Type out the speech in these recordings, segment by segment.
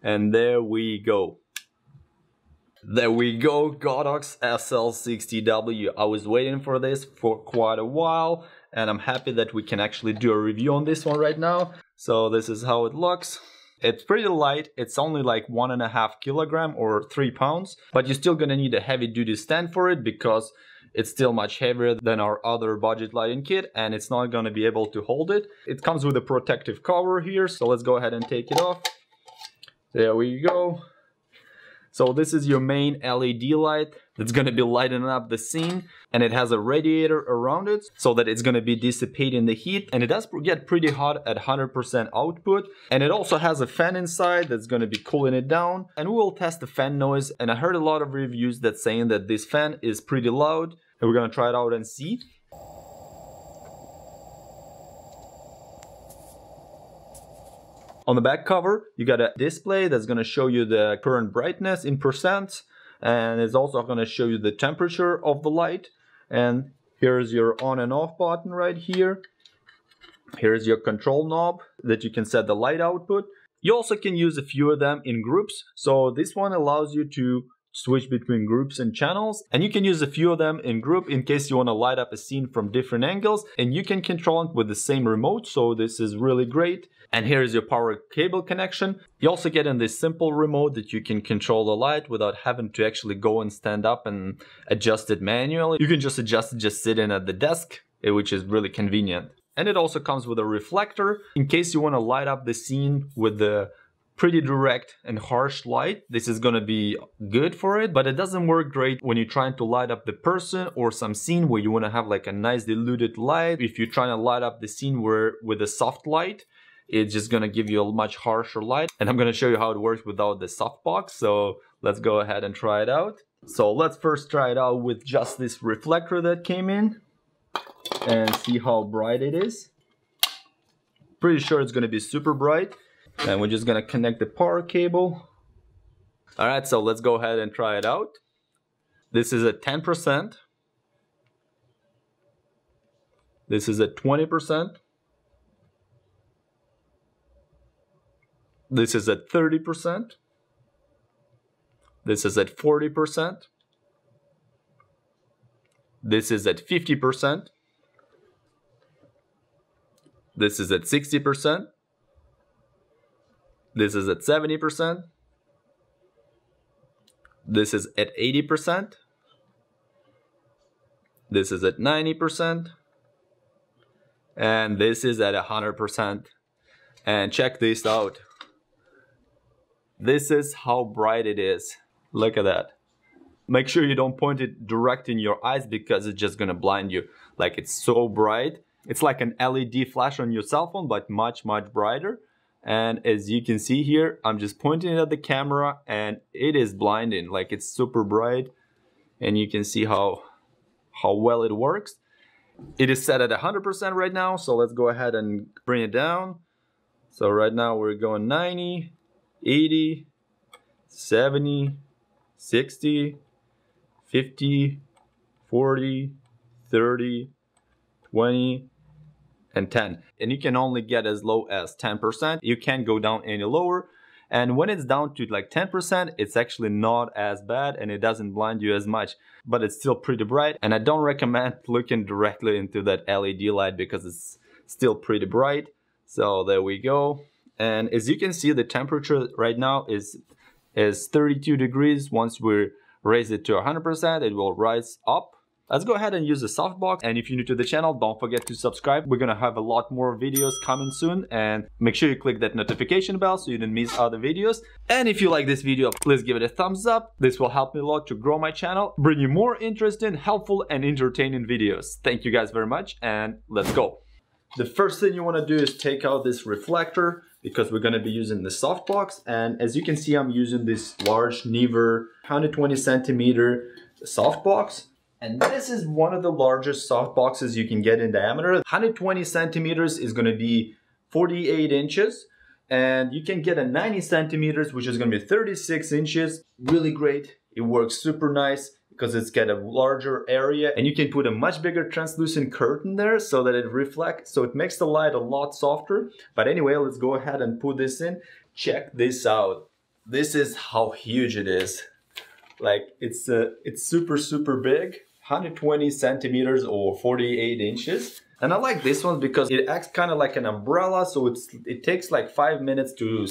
And there we go. There we go, Godox SL60W. I was waiting for this for quite a while, and I'm happy that we can actually do a review on this one right now. So this is how it looks. It's pretty light. It's only like 1.5 kilograms or 3 pounds, but you're still gonna need a heavy duty stand for it because it's still much heavier than our other budget lighting kit, and it's not gonna be able to hold it. It comes with a protective cover here, so let's go ahead and take it off. There we go. So this is your main LED light that's going to be lighting up the scene, and it has a radiator around it so that it's going to be dissipating the heat, and it does get pretty hot at 100% output, and it also has a fan inside that's going to be cooling it down, and we will test the fan noise. And I heard a lot of reviews that saying that this fan is pretty loud, and we're going to try it out and see. On the back cover, you got a display that's going to show you the current brightness in percent, and it's also going to show you the temperature of the light. And here's your on and off button right here. Here's your control knob that you can set the light output. You also can use a few of them in groups. So this one allows you to switch between groups and channels, and you can use a few of them in group in case you want to light up a scene from different angles, and you can control it with the same remote, so this is really great. And here is your power cable connection. You also get in this simple remote that you can control the light without having to actually go and stand up and adjust it manually. You can just adjust it just sitting at the desk, which is really convenient. And it also comes with a reflector in case you want to light up the scene with the pretty direct and harsh light. This is gonna be good for it, but it doesn't work great when you're trying to light up the person or some scene where you want to have like a nice diluted light. If you're trying to light up the scene with a soft light, it's just gonna give you a much harsher light. And I'm gonna show you how it works without the softbox, so let's go ahead and try it out. So let's first try it out with just this reflector that came in and see how bright it is. Pretty sure it's gonna be super bright. And we're just gonna connect the power cable. All right, so let's go ahead and try it out. This is at 10%. This is at 20%. This is at 30%. This is at 40%. This is at 50%. This is at 60%. This is at 70%. This is at 80%. This is at 90%. And this is at 100%. And check this out. This is how bright it is. Look at that. Make sure you don't point it direct in your eyes because it's just gonna blind you. Like, it's so bright. It's like an LED flash on your cell phone, but much, much brighter. And as you can see here, I'm just pointing it at the camera and it is blinding. Like, it's super bright, and you can see how well it works. It is set at 100% right now, so let's go ahead and bring it down. So right now we're going 90, 80, 70, 60, 50, 40, 30, 20, and 10. And you can only get as low as 10%. You can't go down any lower. And when it's down to like 10%, it's actually not as bad and it doesn't blind you as much, but it's still pretty bright. And I don't recommend looking directly into that LED light because it's still pretty bright. So there we go. And as you can see, the temperature right now is 32 degrees. Once we raise it to 100%, it will rise up. Let's go ahead and use the softbox. And if you're new to the channel, don't forget to subscribe. We're gonna have a lot more videos coming soon, and make sure you click that notification bell so you don't miss other videos. And if you like this video, please give it a thumbs up. This will help me a lot to grow my channel, bring you more interesting, helpful, and entertaining videos. Thank you guys very much, and let's go. The first thing you wanna do is take out this reflector because we're gonna be using the softbox. And as you can see, I'm using this large Never 120 centimeter softbox. And this is one of the largest soft boxes you can get in diameter. 120 centimeters is gonna be 48 inches. And you can get a 90 centimeters, which is gonna be 36 inches. Really great. It works super nice because it's got a larger area. And you can put a much bigger translucent curtain there so that it reflects. So it makes the light a lot softer. But anyway, let's go ahead and put this in. Check this out. This is how huge it is. Like it's super big, 120 centimeters or 48 inches. And I like this one because it acts kind of like an umbrella, so it takes like 5 minutes to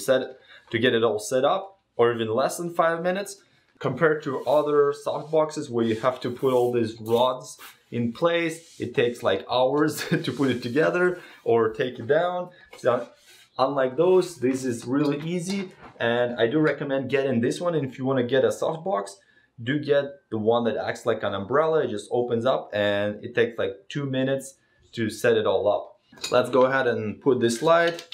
get it all set up, or even less than 5 minutes, compared to other soft boxes where you have to put all these rods in place. It takes like hours to put it together or take it down. So unlike those, this is really easy, and I do recommend getting this one. And if you want to get a soft box, do get the one that acts like an umbrella. It just opens up and it takes like 2 minutes to set it all up. Let's go ahead and put this light.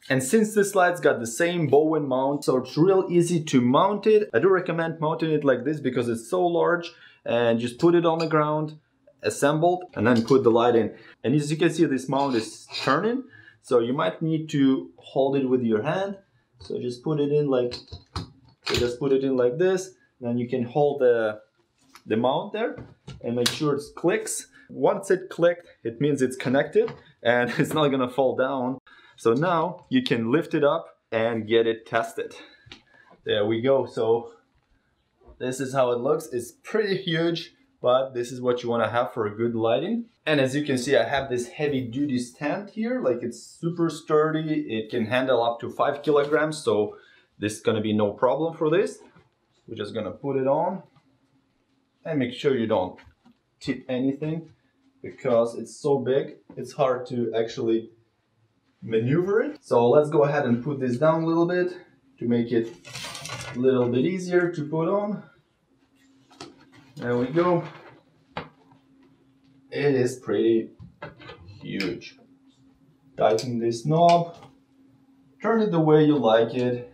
And since this light's got the same Bowen mount, so it's real easy to mount it. I do recommend mounting it like this because it's so large, and just put it on the ground, assembled, and then put the light in. And as you can see, this mount is turning, so you might need to hold it with your hand. So just put it in like, this. Then you can hold the mount there and make sure it clicks. Once it clicked, it means it's connected and it's not gonna fall down. So now you can lift it up and get it tested. There we go. So this is how it looks. It's pretty huge, but this is what you want to have for a good lighting. And as you can see, I have this heavy duty stand here. Like, it's super sturdy. It can handle up to 5 kilograms. So this is gonna be no problem for this. We're just gonna put it on and make sure you don't tip anything, because it's so big, it's hard to actually maneuver it. So let's go ahead and put this down a little bit to make it a little bit easier to put on. There we go. It is pretty huge. Tighten this knob, turn it the way you like it.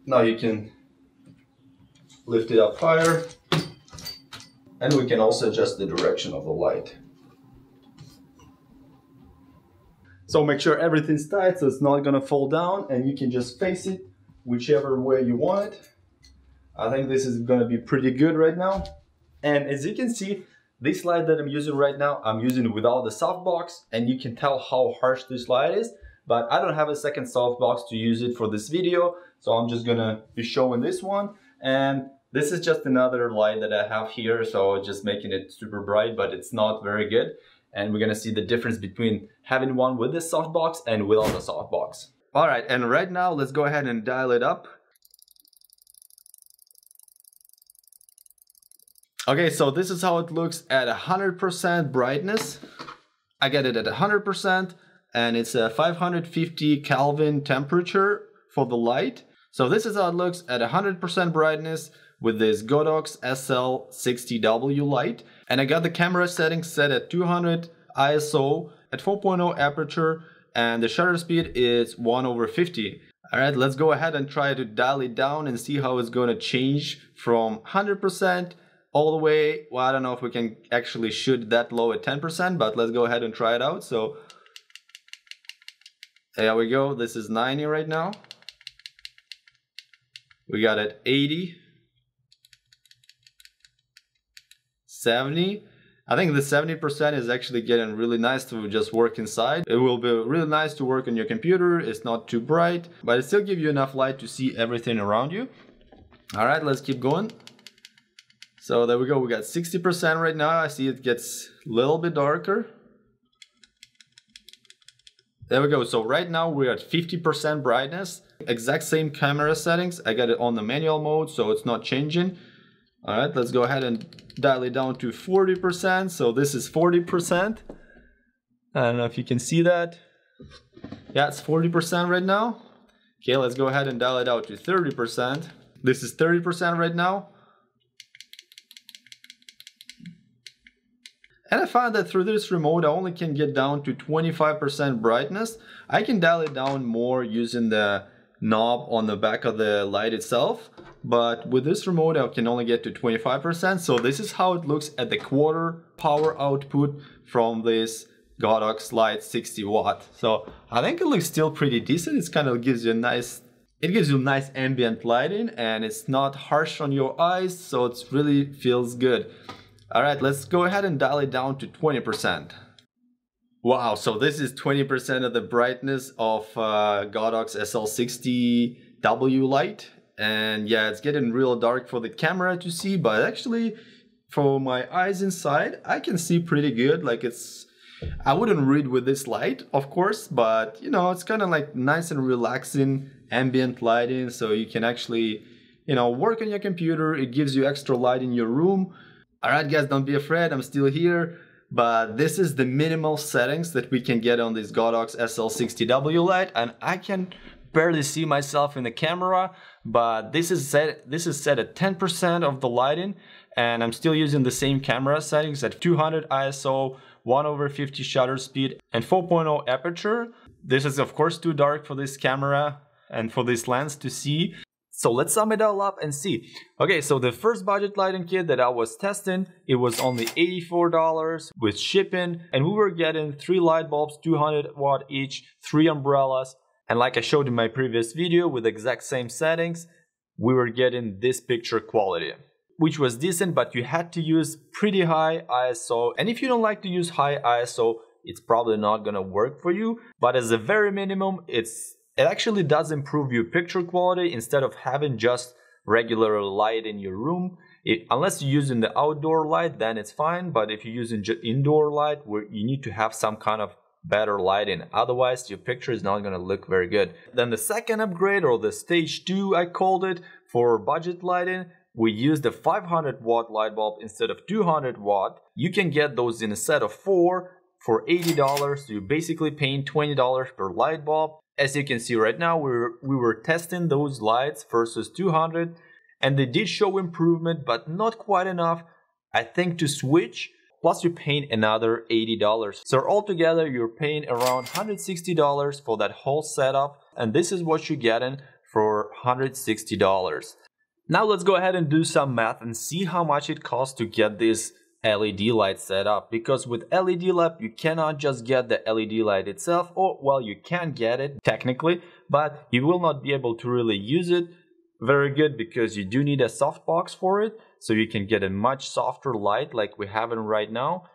Now you can lift it up higher, and we can also adjust the direction of the light. So make sure everything's tight so it's not gonna fall down, and you can just face it whichever way you want it. I think this is gonna be pretty good right now. And as you can see, this light that I'm using right now, I'm using without the softbox, and you can tell how harsh this light is, but I don't have a second softbox to use it for this video, so I'm just gonna be showing this one. And this is just another light that I have here, so just making it super bright, but it's not very good. And we're gonna see the difference between having one with this softbox and without the softbox. All right, and right now let's go ahead and dial it up. Okay, so this is how it looks at 100% brightness. I get it at 100%, and it's a 550 Kelvin temperature for the light. So this is how it looks at 100% brightness with this Godox SL60W light. And I got the camera settings set at 200 ISO at 4.0 aperture, and the shutter speed is 1/50. All right, let's go ahead and try to dial it down and see how it's gonna change from 100% all the way. Well, I don't know if we can actually shoot that low at 10%, but let's go ahead and try it out. So there we go. This is 90 right now. We got it 80, 70. I think the 70% is actually getting really nice to just work inside. It will be really nice to work on your computer. It's not too bright, but it still gives you enough light to see everything around you. All right, let's keep going. So there we go. We got 60% right now. I see it gets a little bit darker. There we go. So right now we're at 50% brightness. Exact same camera settings. I got it on the manual mode, so it's not changing. All right, let's go ahead and dial it down to 40%. So this is 40%. I don't know if you can see that. Yeah, it's 40% right now. Okay, let's go ahead and dial it out to 30%. This is 30% right now. And I found that through this remote, I only can get down to 25% brightness. I can dial it down more using the knob on the back of the light itself. But with this remote, I can only get to 25%. So this is how it looks at the quarter power output from this Godox light 60 watt. So I think it looks still pretty decent. It kind of gives you a nice, ambient lighting, and it's not harsh on your eyes. So it really feels good. All right, let's go ahead and dial it down to 20%. Wow, so this is 20% of the brightness of Godox SL60 60W light. And yeah, it's getting real dark for the camera to see, but actually for my eyes inside, I can see pretty good. Like I wouldn't read with this light, of course, but you know, it's kind of like nice and relaxing ambient lighting, so you can actually, you know, work on your computer. It gives you extra light in your room. All right, guys, don't be afraid, I'm still here. But this is the minimal settings that we can get on this Godox SL60W light, and I can barely see myself in the camera, but this is set at 10% of the lighting, and I'm still using the same camera settings at 200 ISO, 1/50 shutter speed, and 4.0 aperture. This is of course too dark for this camera and for this lens to see. So let's sum it all up and see. Okay, so the first budget lighting kit that I was testing, it was only $84 with shipping, and we were getting 3 light bulbs, 200 watt each, 3 umbrellas, and like I showed in my previous video with exact same settings, we were getting this picture quality, which was decent, but you had to use pretty high ISO, and if you don't like to use high ISO, it's probably not gonna work for you. But as a very minimum, it actually does improve your picture quality instead of having just regular light in your room. Unless you're using the outdoor light, then it's fine, but if you're using indoor light, where you need to have some kind of better lighting, otherwise your picture is not going to look very good. Then the second upgrade, or the stage 2 I called it, for budget lighting, we used a 500 watt light bulb instead of 200 watt. You can get those in a set of 4 for $80, so you're basically paying $20 per light bulb. As you can see right now, we were testing those lights versus 200, and they did show improvement, but not quite enough, I think, to switch. Plus you're paying another $80. So altogether you're paying around $160 for that whole setup, and this is what you're getting for $160. Now let's go ahead and do some math and see how much it costs to get this LED light set up, because with LED light you cannot just get the LED light itself, or well, you can get it technically, but you will not be able to really use it very good because you do need a softbox for it, so you can get a much softer light like we have it right now.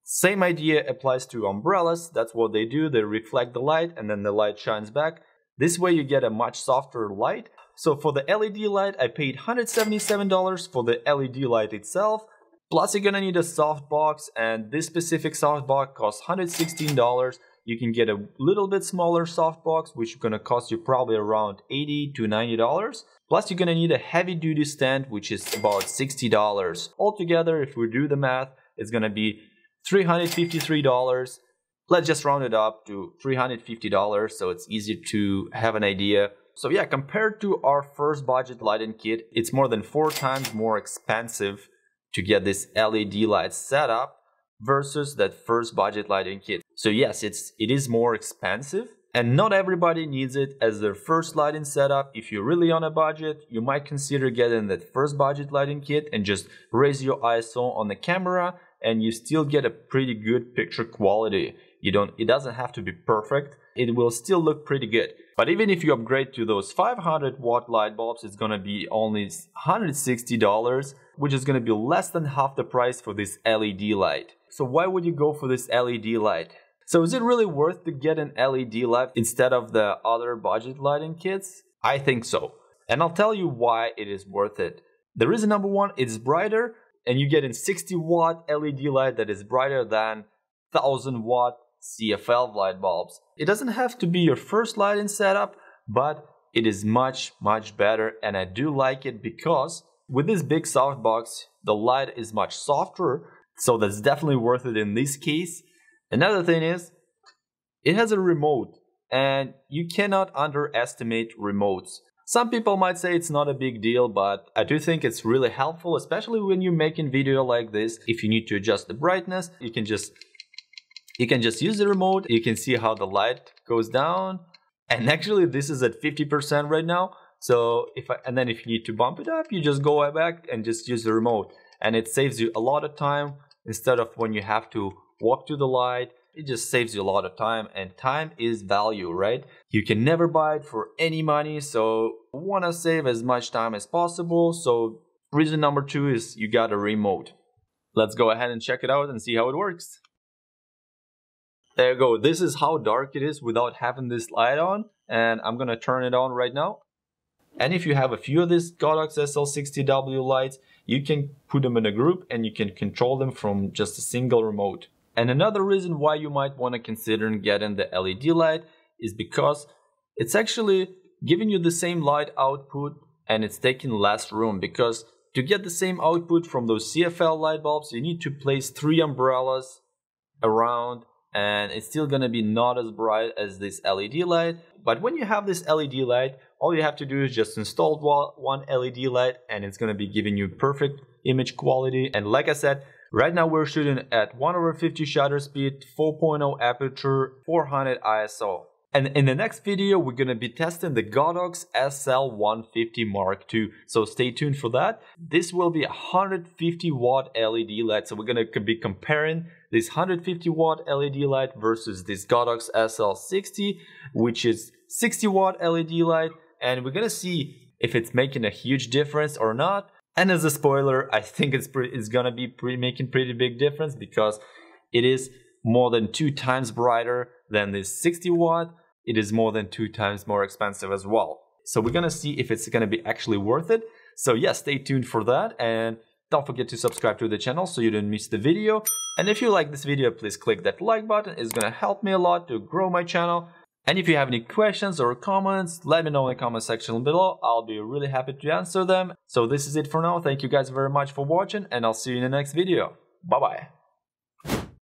Same idea applies to umbrellas. That's what they do, they reflect the light and then the light shines back. This way you get a much softer light. So for the LED light I paid $177 for the LED light itself. Plus you're gonna need a softbox, and this specific softbox costs $116. You can get a little bit smaller softbox, which is gonna cost you probably around $80 to $90. Plus you're gonna need a heavy duty stand, which is about $60. Altogether, if we do the math, it's gonna be $353. Let's just round it up to $350 so it's easier to have an idea. So yeah, compared to our first budget lighting kit, it's more than 4 times more expensive to get this LED light set up versus that first budget lighting kit. So yes, it is more expensive, and not everybody needs it as their first lighting setup. If you're really on a budget, you might consider getting that first budget lighting kit and just raise your ISO on the camera, and you still get a pretty good picture quality. It doesn't have to be perfect, it will still look pretty good. But even if you upgrade to those 500 watt light bulbs, it's gonna be only $160, which is gonna be less than half the price for this LED light. So why would you go for this LED light? So is it really worth to get an LED light instead of the other budget lighting kits? I think so. And I'll tell you why it is worth it. The reason number one, it's brighter, and you get a 60 watt LED light that is brighter than 1000 watt CFL light bulbs. It doesn't have to be your first lighting setup, but it is much better, and I do like it because with this big softbox, the light is much softer, so that's definitely worth it in this case. Another thing is, it has a remote, and you cannot underestimate remotes. Some people might say it's not a big deal, but I do think it's really helpful, especially when you're making video like this. If you need to adjust the brightness, you can just use the remote. You can see how the light goes down, and actually this is at 50% right now. So if you need to bump it up, you just go back and just use the remote, and it saves you a lot of time instead of when you have to walk to the light. It just saves you a lot of time, and time is value, right? You can never buy it for any money, so you want to save as much time as possible. So reason number 2 is you got a remote. Let's go ahead and check it out and see how it works. There you go. This is how dark it is without having this light on, and I'm gonna turn it on right now. And if you have a few of these Godox SL60W lights, you can put them in a group and you can control them from just a single remote. And another reason why you might want to consider getting the LED light is because it's actually giving you the same light output and it's taking less room, because to get the same output from those CFL light bulbs, you need to place 3 umbrellas around, and it's still gonna be not as bright as this LED light. But when you have this LED light, all you have to do is just install one LED light and it's gonna be giving you perfect image quality. And like I said, right now we're shooting at 1/50 shutter speed, 4.0 aperture, 400 ISO. And in the next video, we're gonna be testing the Godox SL150 Mark II. So stay tuned for that. This will be a 150 watt LED light. So we're gonna be comparing this 150 watt LED light versus this Godox SL60, which is 60 watt LED light. And we're gonna see if it's making a huge difference or not. And as a spoiler, I think it's gonna be making pretty big difference, because it is more than 2 times brighter than this 60 watt. It is more than 2 times more expensive as well. So we're gonna see if it's gonna be actually worth it. So yeah, stay tuned for that, and don't forget to subscribe to the channel so you don't miss the video. And if you like this video, please click that like button. It's gonna help me a lot to grow my channel. And if you have any questions or comments, let me know in the comment section below. I'll be really happy to answer them. So this is it for now. Thank you guys very much for watching, and I'll see you in the next video. Bye bye.